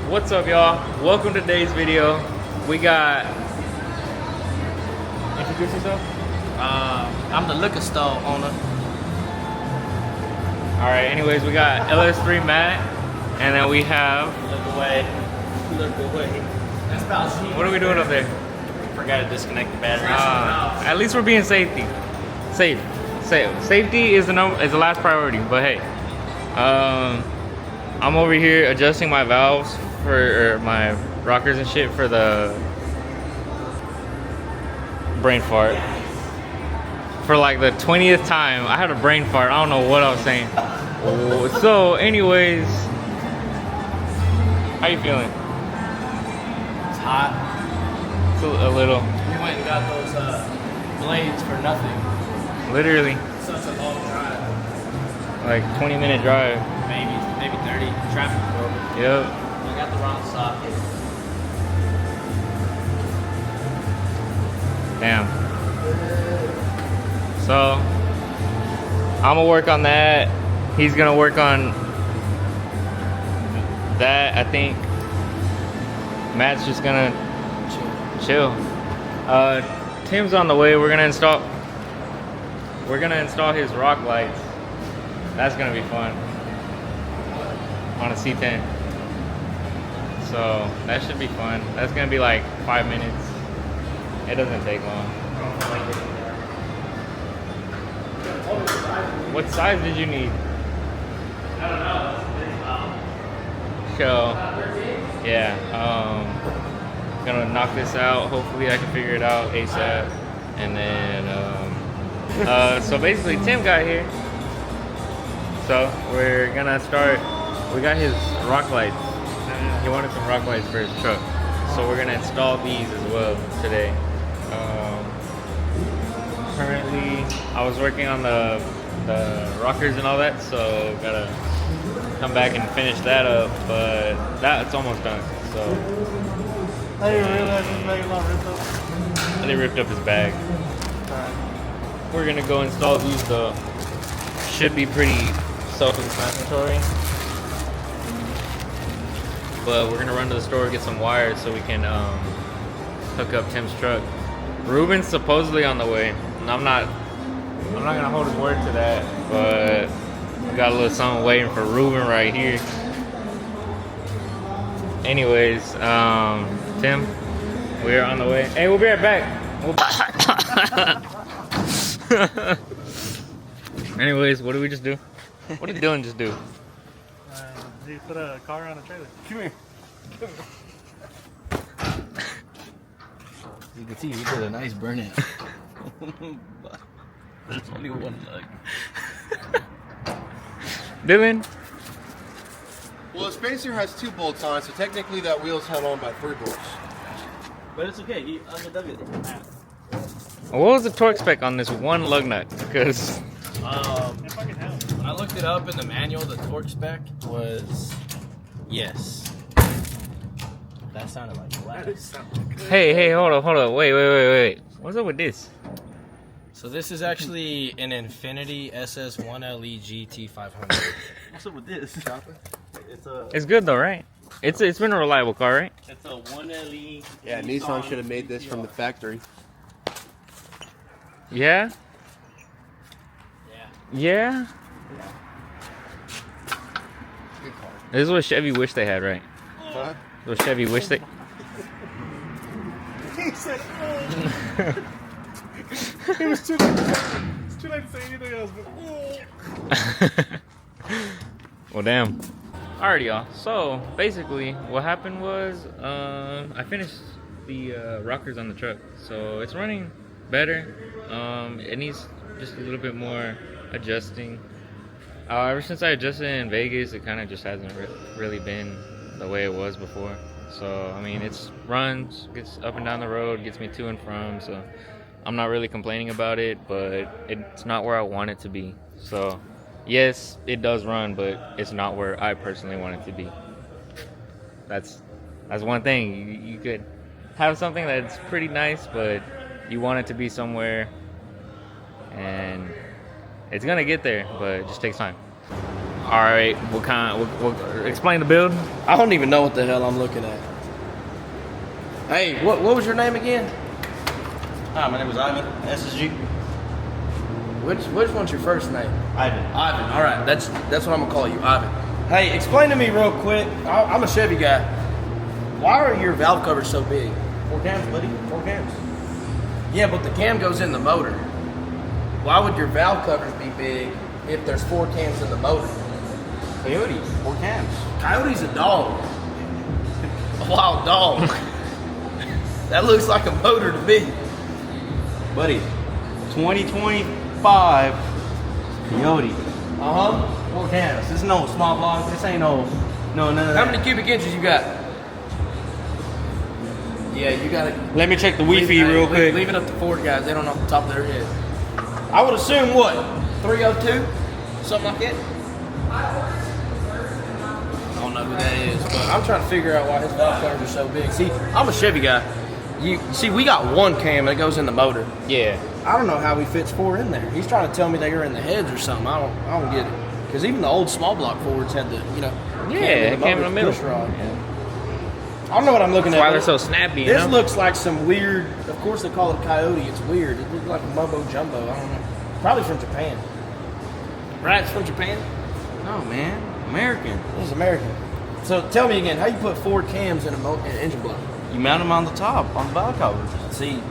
What's up, y'all? Welcome to today's video. We got... Introduce yourself. I'm the liquor store owner. Alright, anyways, we got LS3 Matt, and then we have... Look away. Look away. That's about cheap. What are we doing up there? Forgot to disconnect the battery. At least we're being safety. Safety is the last priority, but hey. I'm over here adjusting my valves for my rockers and shit for the brain fart. For like the 20th time, I had a brain fart. I don't know what I was saying. So, anyways, how you feeling? It's hot. It's a little. We went and got those blades for nothing. Literally. Such a long drive. Like 20-minute drive. Maybe 30. Traffic broke. Yep. I got the wrong socket. Damn. So, I'm gonna work on that. He's gonna work on that, I think. Matt's just gonna chill. Tim's on the way. We're gonna install his rock lights. That's gonna be fun. On a C10. So, that should be fun. That's gonna be like 5 minutes. It doesn't take long. What size did you need? I don't know. So, yeah, gonna knock this out. Hopefully I can figure it out ASAP. And then, so basically Tim got here. So we're gonna start, we got his rock lights. He wanted some rock lights for his truck. So we're gonna install these as well today. Currently, I was working on the rockers and all that, so gotta come back and finish that up, but that's almost done. So I didn't realize his bag was all ripped up. they ripped up his bag. Alright. We're gonna go install these though. Should be pretty self-explanatory. But we're gonna run to the store, get some wires so we can hook up Tim's truck. Ruben's supposedly on the way. I'm not gonna hold his word to that, but we got a little something waiting for Ruben right here. Anyways, Tim, we're on the way. Hey, we'll be right back. Anyways, what did we just do? What did Dylan just do? He put a car on a trailer. Come here. You can see we did a nice burnout. But there's only one lug. Dylan? Well, the spacer has 2 bolts on it, so technically that wheel's held on by 3 bolts. But it's okay. He undug it. What was the torque spec on this one lug nut? Because When I looked it up in the manual, the torque spec was yes. That sounded like glass. hey, hold up, wait. What's up with this? So this is actually an Infinity SS1LE GT500. What's up with this? It's good though, right? It's been a reliable car, right? It's a 1LE. Yeah, Nissan should have made this from the factory. Yeah? Yeah. Yeah? This is what Chevy wish they had, right? Huh? What Chevy wish they... He said, oh. It was too late. It's too late to say anything else, but Well, damn. Alright, y'all. So, basically, what happened was, I finished the rockers on the truck. So, it's running better. It needs just a little bit more adjusting. Ever since I adjusted in Vegas, it kind of just hasn't really been the way it was before. So, I mean, it's runs, gets up and down the road, gets me to and from. So, I'm not really complaining about it, but it's not where I want it to be. So, yes, it does run, but it's not where I personally want it to be. That's one thing. You could have something that's pretty nice, but you want it to be somewhere, and it's gonna get there, but it just takes time. All right, what kind? Explain the build. I don't even know what the hell I'm looking at. Hey, what was your name again? Hi, my name is Ivan, SSG. Which one's your first name? Ivan. Ivan. All right, that's what I'm gonna call you, Ivan. Hey, explain to me real quick. I'm a Chevy guy. Why are your valve covers so big? 4 cams, buddy. 4 cams. Yeah, but the cam goes in the motor. Why would your valve covers be big if there's 4 cams in the motor? Coyote, 4 cams. Coyote's a dog. A wild dog. That looks like a motor to me. Buddy, 2025 Coyote. 4 cams. This is no small block. This ain't no none of that. How many cubic inches you got? Yeah, you got it. Let me check the Wi-Fi real quick. Leave it up to Ford guys. They don't know off the top of their head. I would assume what? 302? Something like that? I don't know who that is, but I'm trying to figure out why his valve covers are so big. See, I'm a Chevy guy. You see, we got 1 cam that goes in the motor. Yeah. I don't know how he fits 4 in there. He's trying to tell me they are in the heads or something. I don't get it. Because even the old small block Fords had the, Yeah, it came in the middle. push rod. I don't know what I'm looking That's at. why they're so snappy. This looks like some weird. Of course, they call it Coyote. It's weird. It looks like a mumbo jumbo. I don't know. Probably from Japan. Right? It's from Japan. No, man. American. This is American. So tell me again, how you put 4 cams in an engine block? You mount them on the top, on the valve covers. See,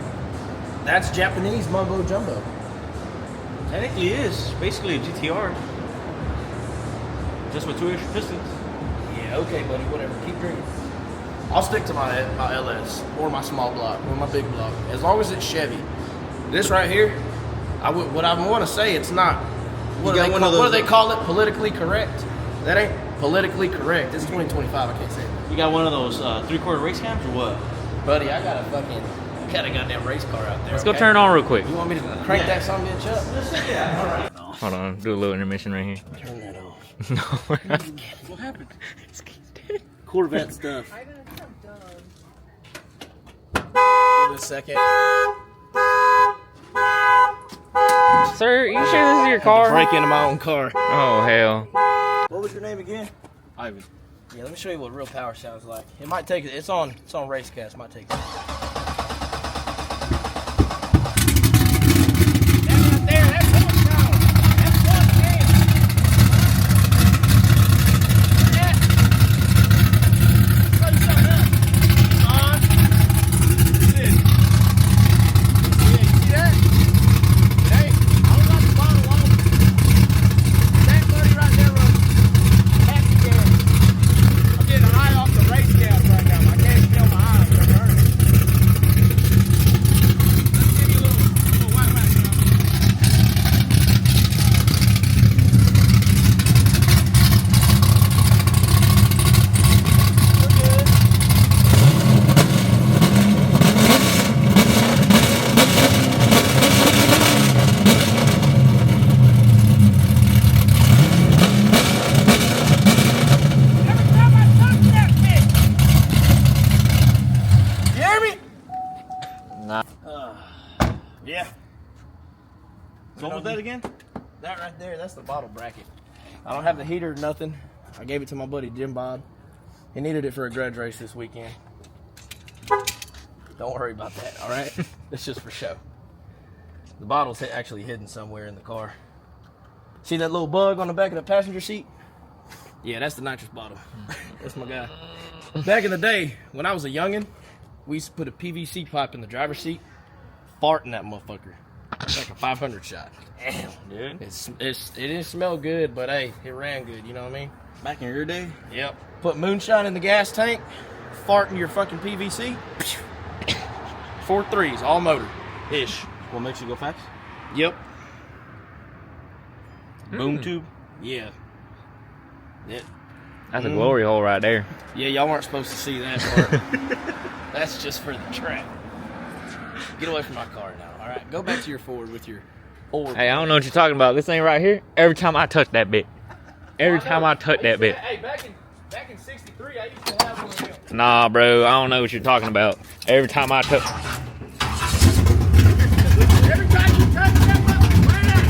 that's Japanese mumbo jumbo. Technically it is. Basically a GTR. Just with 2 extra pistons. Yeah, okay, buddy, whatever. Keep drinking. I'll stick to my LS or my small block or my big block as long as it's Chevy. This right here, what I want to say, it's not. What do they call it? Politically correct? That ain't politically correct. It's 2025. I can't say it. You got one of those 3/4 race cams or what? Buddy, I got a goddamn race car out there. Let's go turn it on real quick. You want me to crank that son of a bitch up? Yeah, all right. Hold on, do a little intermission right here. Turn that off. No, we're not. What happened? Corvette stuff. Give it a second. Sir, you sure this is your car? Break into my own car. Oh hell. What was your name again? Ivan. Yeah, let me show you what real power sounds like. It might take it. It's on Racecast. It might take it. Yeah. So what was that again? That right there, that's the bottle bracket. I don't have the heater or nothing. I gave it to my buddy Jim Bob. He needed it for a grudge race this weekend. Don't worry about that, all right? It's just for show. The bottle's actually hidden somewhere in the car. See that little bug on the back of the passenger seat? Yeah, that's the nitrous bottle. That's my guy. Back in the day, when I was a youngin', we used to put a PVC pipe in the driver's seat, fart in that motherfucker. It's like a 500 shot. Damn, dude. It didn't smell good, but hey, it ran good, you know what I mean? Back in your day? Yep. Put moonshine in the gas tank, fart in your fucking PVC. 4 3s, all motor. Ish. What makes you go fast? Yep. Boom tube. Yeah. Yeah. That's a glory hole right there. Yeah, y'all weren't supposed to see that part. That's just for the track. Get away from my car now, all right? Go back to your Ford with your Ford. Hey, I don't know what you're talking about. This thing right here. Every time I touch that bit. Every time I touch that bit. Hey, back in '63, I used to have one of them. Nah, bro. I don't know what you're talking about. Every time I touch. Every time you touch that motherfucker,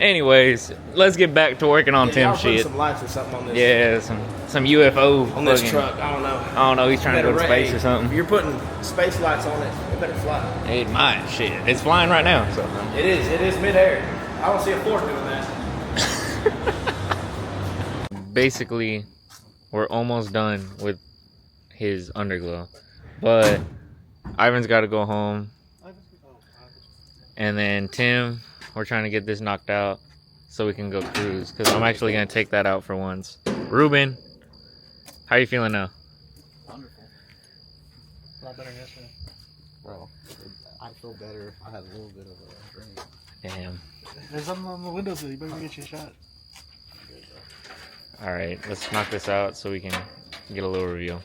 Anyways, let's get back to working on Y'all Tim's put shit. some lights or something on this. Yeah, some UFO On this fucking- truck, I don't know. I don't know. He's trying to go to space or If something. you're putting space lights on it, it better fly. It might. Shit, it's flying right now. So. It is midair. I don't see a Ford doing that. Basically, we're almost done with his underglow, but Ivan's got to go home, and then Tim, we're trying to get this knocked out so we can go cruise, because I'm actually going to take that out for once. Ruben, how are you feeling now? Wonderful. A lot better than yesterday. Well, I feel better if I had a little bit of a drink. Damn. There's something on the windows that you better get you a shot. All right, let's knock this out so we can get a little review.